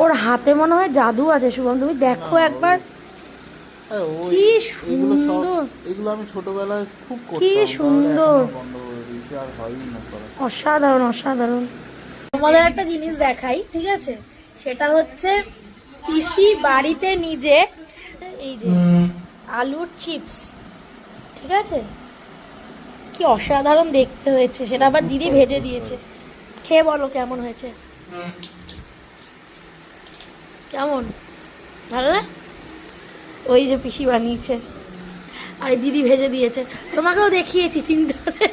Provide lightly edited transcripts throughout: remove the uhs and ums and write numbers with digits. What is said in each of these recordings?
ওর হাতে মনে হয় জাদু আছে শুভম, তুমি দেখো একবার কি সুন্দর। এগুলো আমি ছোটবেলায় খুব করতাম, কি সুন্দর, বন্ধ করে দিয়েছি, আর হয়ই না করা। অসাধারণ অসাধারণ। তোমাদের একটা জিনিস দেখাই, ঠিক আছে? সেটা হচ্ছে পিসি বাড়িতে নিজে এই যে আলুর চিপস, ঠিক আছে, কি অসাধারণ দেখতে হয়েছে, সেটা আবার দিদি ভেজে দিয়েছে। খেয়ে বলো কেমন হয়েছে, কেমন, ভালো না? ওই যে পিসি বানিয়েছে আর দিদি ভেজে দিয়েছে, তোমাকেও দেখিয়েছি চিন্তা করে।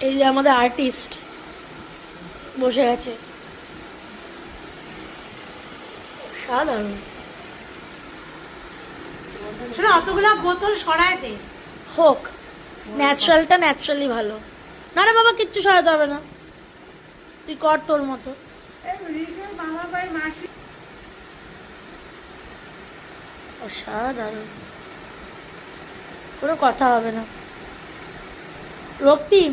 এই যে আমাদের আর্টিস্ট বসে আছে, সাধারণ। শোনো, অতগুলা বোতল সরায় দে। হোক, ন্যাচারালটা ন্যাচারালি ভালো। না রে বাবা, কিচ্ছু সরাতে হবে না, তুই কর তোর মতো। অসাধারণ, কোনো কথা হবে না। রক্তিম,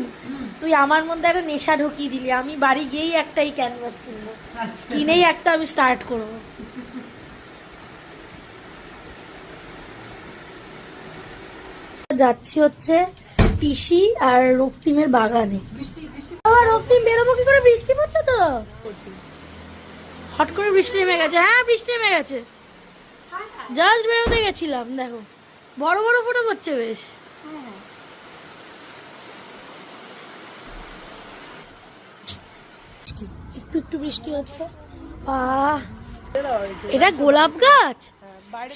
তুই আমার মধ্যে একটা নেশা ঢুকিয়ে দিলি, আমি বাড়ি গিয়েই একটাই ক্যানভাস কিনবো, কিনেই একটা আমি স্টার্ট করবো। যাচ্ছি হচ্ছে পিসি আর রক্তিমের বাগানে। বাবা রক্তিম, বেরোবো কি করে, বৃষ্টি পড়ছে তো, হট করে বৃষ্টি নেমে গেছে। হ্যাঁ বৃষ্টি নেমে গেছে, জাস্ট বেরোতে গেছিলাম, দেখো বড় বড় ফোঁটা পড়ছে বেশ। একটু একটু বৃষ্টি হচ্ছে। আহ, এটা গোলাপ গাছ,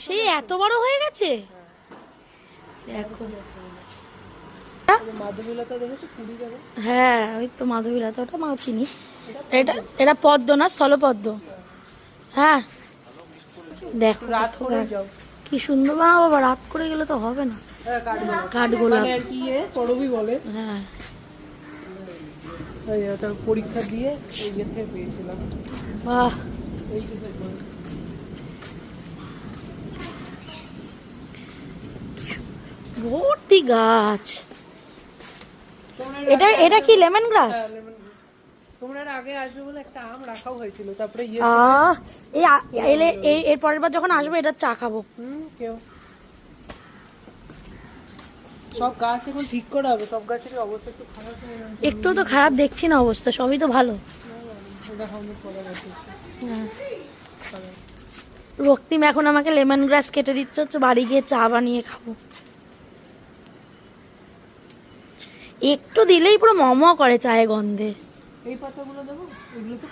সেই এত বড় হয়ে গেছে, দেখো। হ্যাঁ ওই তো মাধবীলতা, ওটা মাও চিনি। এটা এটা পদ্ম না, স্থলপদ্ম। হ্যাঁ দেখো কি সুন্দর। বাবা রাত করে গেলে তো হবে না, কাঠগোলাপ হ্যাঁ। পরীক্ষা দিয়ে পেয়েছিলাম। বাহ, ভর্তি গাছ। এটা এটা কি লেমন গ্রাস? তোমরা আগে আসবে বলে একটা আম রাখাও হয়েছিল, তারপরে এর পরের বার যখন আসবো এটা চা খাবো। কেউ সব গাছ এখন ঠিক করা হবে, সব গাছের অবস্থা একটু খারাপ হয়ে গেছে। একটু তো খারাপ দেখছি না অবস্থা, সবই তো ভালো। রক্তিম এখন আমাকে লেমন গ্রাস কেটে দিচ্ছে, হচ্ছে বাড়ি গিয়ে চা বানিয়ে খাবো। একটু দিলেই পুরো মম করে চায়ে গন্ধে। এই পাতাগুলো দেবো, এগুলো তো